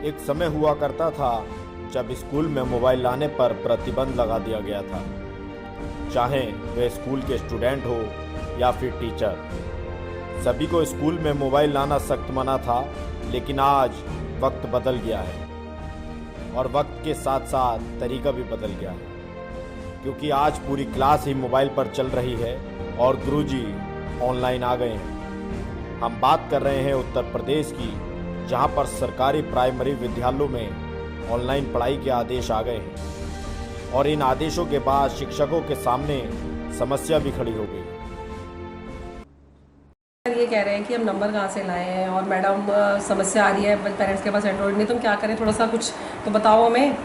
एक समय हुआ करता था जब स्कूल में मोबाइल लाने पर प्रतिबंध लगा दिया गया था, चाहे वे स्कूल के स्टूडेंट हो या फिर टीचर। सभी को स्कूल में मोबाइल लाना सख्त मना था। लेकिन आज वक्त बदल गया है और वक्त के साथ साथ तरीका भी बदल गया है, क्योंकि आज पूरी क्लास ही मोबाइल पर चल रही है और गुरुजी ऑनलाइन आ गए हैं। हम बात कर रहे हैं उत्तर प्रदेश की, जहां पर सरकारी प्राइमरी विद्यालयों में ऑनलाइन पढ़ाई के आदेश आ गए हैं और इन आदेशों के बाद शिक्षकों के सामने समस्या भी खड़ी हो गई। ये कह रहे हैं कि हम नंबर कहाँ से लाए हैं और मैडम समस्या आ रही है पेरेंट्स के पास एंड्रॉइड नहीं, तो हम क्या करें? थोड़ा सा कुछ तो बताओ हमें।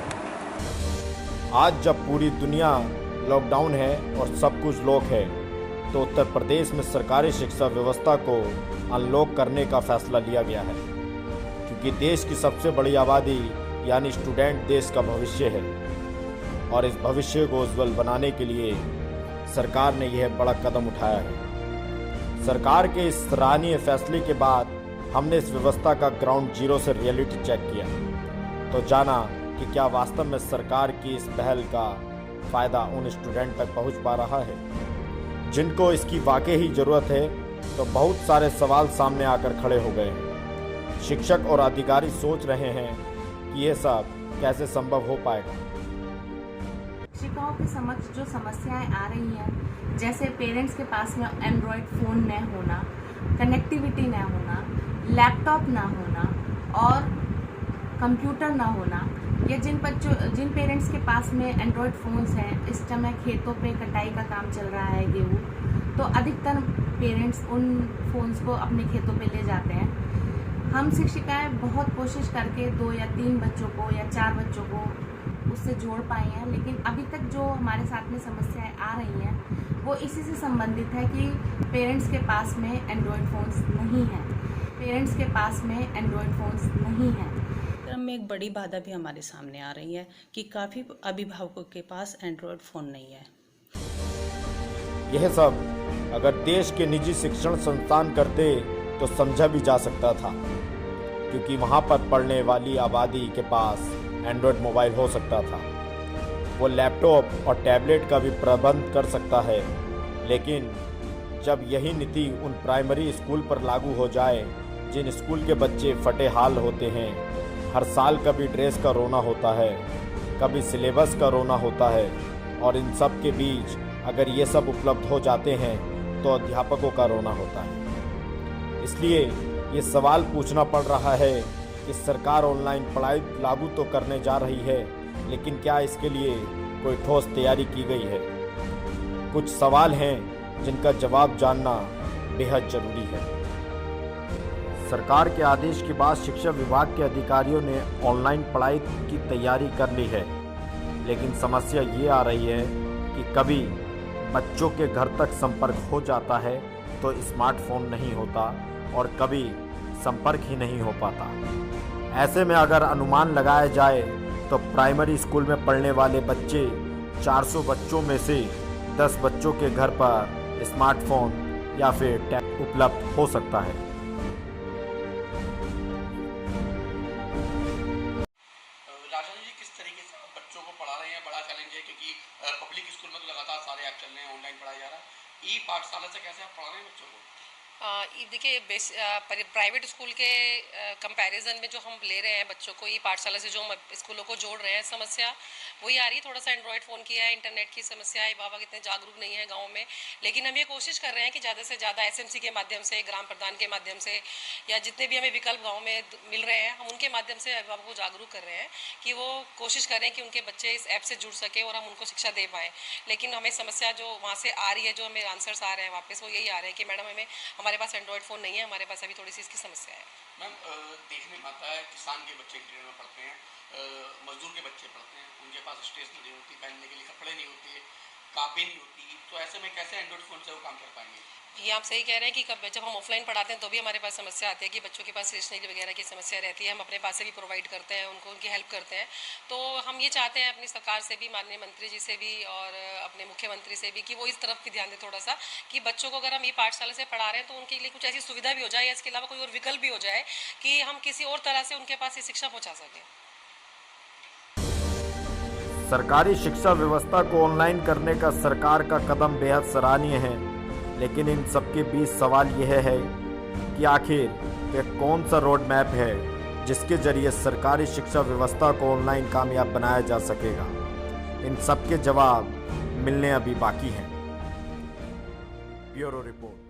आज जब पूरी दुनिया लॉकडाउन है और सब कुछ लॉक है, तो उत्तर प्रदेश में सरकारी शिक्षा व्यवस्था को अनलॉक करने का फैसला लिया गया है, क्योंकि देश की सबसे बड़ी आबादी यानी स्टूडेंट देश का भविष्य है और इस भविष्य को उज्जवल बनाने के लिए सरकार ने यह बड़ा कदम उठाया है। सरकार के इस सराहनीय फैसले के बाद हमने इस व्यवस्था का ग्राउंड जीरो से रियलिटी चेक किया, तो जाना कि क्या वास्तव में सरकार की इस पहल का फ़ायदा उन स्टूडेंट तक पहुंच पा रहा है जिनको इसकी वाकई ही ज़रूरत है। तो बहुत सारे सवाल सामने आकर खड़े हो गए हैं। शिक्षक और अधिकारी सोच रहे हैं कि यह सब कैसे संभव हो पाएगा। शिक्षकों के समक्ष जो समस्याएं आ रही हैं, जैसे पेरेंट्स के पास में एंड्रॉयड फ़ोन न होना, कनेक्टिविटी न होना, लैपटॉप ना होना और कंप्यूटर ना होना, या जिन पेरेंट्स के पास में एंड्रॉयड फ़ोन्स हैं, इस समय खेतों पे कटाई का काम चल रहा है गेहूँ, तो अधिकतर पेरेंट्स उन फ़ोन्स को अपने खेतों पे ले जाते हैं। हम शिक्षिकाएं बहुत कोशिश करके 2 या 3 बच्चों को या 4 बच्चों को उससे जोड़ पाई हैं, लेकिन अभी तक जो हमारे साथ में समस्याएं आ रही हैं वो इसी से संबंधित है कि पेरेंट्स के पास में एंड्रॉयड फ़ोन्स नहीं हैं। पेरेंट्स के पास में एंड्रॉयड फ़ोन्स नहीं हैं। क्रम में एक बड़ी बाधा भी हमारे सामने आ रही है कि काफ़ी अभिभावकों के पास एंड्रॉयड फ़ोन नहीं है। यह सब अगर देश के निजी शिक्षण संस्थान करते तो समझा भी जा सकता था, क्योंकि वहां पर पढ़ने वाली आबादी के पास एंड्रॉयड मोबाइल हो सकता था। वो लैपटॉप और टैबलेट का भी प्रबंध कर सकता है। लेकिन जब यही नीति उन प्राइमरी स्कूल पर लागू हो जाए जिन स्कूल के बच्चे फटे हाल होते हैं, हर साल कभी ड्रेस का रोना होता है, कभी सिलेबस का रोना होता है, और इन सब के बीच अगर ये सब उपलब्ध हो जाते हैं तो अध्यापकों का रोना होता है। इसलिए ये सवाल पूछना पड़ रहा है कि सरकार ऑनलाइन पढ़ाई लागू तो करने जा रही है, लेकिन क्या इसके लिए कोई ठोस तैयारी की गई है? कुछ सवाल हैं जिनका जवाब जानना बेहद जरूरी है। सरकार के आदेश के बाद शिक्षा विभाग के अधिकारियों ने ऑनलाइन पढ़ाई की तैयारी कर ली है, लेकिन समस्या ये आ रही है कि कभी बच्चों के घर तक संपर्क हो जाता है तो स्मार्टफोन नहीं होता और कभी संपर्क ही नहीं हो पाता। ऐसे में अगर अनुमान लगाया जाए तो प्राइमरी स्कूल में पढ़ने वाले बच्चे 400 बच्चों में से 10 बच्चों के घर पर स्मार्टफोन या फिर टैब उपलब्ध हो सकता है। राजन जी, किस तरीके से आप बच्चों को पढ़ा रहे हैं? बड़ा चैलेंज है, क्योंकि पब्लिक स्कूल में तो लगातार सारे ऐप चल रहे हैं, ऑनलाइन पढ़ाया जा रहा है। ई पाठशाला से कैसे आप पढ़ा रहे हैं बच्चों को? देखिए प्राइवेट स्कूल के कंपैरिजन में जो हम ले रहे हैं बच्चों को, ई पाठशाला से जो हम स्कूलों को जोड़ रहे हैं, समस्या वही आ रही है। थोड़ा सा एंड्रॉयड फ़ोन की है, इंटरनेट की समस्या है, बाबा इतने जागरूक नहीं है गाँव में। लेकिन हम ये कोशिश कर रहे हैं कि ज़्यादा से ज़्यादा एसएमसी के माध्यम से, ग्राम प्रधान के माध्यम से, या जितने भी हमें विकल्प गाँव में मिल रहे हैं, हम उनके माध्यम से अभिभावकों को जागरूक कर रहे हैं कि वो कोशिश करें कि उनके बच्चे इस ऐप से जुड़ सके और हम उनको शिक्षा दे पाएँ। लेकिन हमें समस्या जो वहाँ से आ रही है, जो हमें आंसर्स आ रहे हैं वापस, वो यही आ रहे हैं कि मैडम हमारे पास एंड्रॉयड फ़ोन नहीं है, हमारे पास अभी थोड़ी सी इसकी समस्या है। मैम, देखने में आता है किसान के बच्चे इंटीरियर में पढ़ते हैं, मजदूर के बच्चे पढ़ते हैं, उनके पास स्टेशनरी होती, पहनने के लिए कपड़े नहीं होते, काफ़ी नहीं होती, तो ऐसे में कैसे एंड्रॉइड फ़ोन से वो काम कर पाएंगे? ये आप सही कह रहे हैं कि कब जब हम ऑफलाइन पढ़ाते हैं तो भी हमारे पास समस्या आती है कि बच्चों के पास स्टेशनरी वगैरह की समस्या रहती है। हम अपने पास से भी प्रोवाइड करते हैं उनको, उनकी हेल्प करते हैं। तो हम ये चाहते हैं अपनी सरकार से भी, माननीय मंत्री जी से भी और अपने मुख्यमंत्री से भी कि वो इस तरफ भी ध्यान दें थोड़ा सा, कि बच्चों को अगर हम ये पाठशाला से पढ़ा रहे हैं तो उनके लिए कुछ ऐसी सुविधा भी हो जाए या इसके अलावा कोई और विकल्प भी हो जाए कि हम किसी और तरह से उनके पास ये शिक्षा पहुँचा सकें। सरकारी शिक्षा व्यवस्था को ऑनलाइन करने का सरकार का कदम बेहद सराहनीय है, लेकिन इन सबके बीच सवाल यह है कि आखिर वह कौन सा रोड मैप है जिसके जरिए सरकारी शिक्षा व्यवस्था को ऑनलाइन कामयाब बनाया जा सकेगा। इन सब के जवाब मिलने अभी बाकी हैं। Bureau report.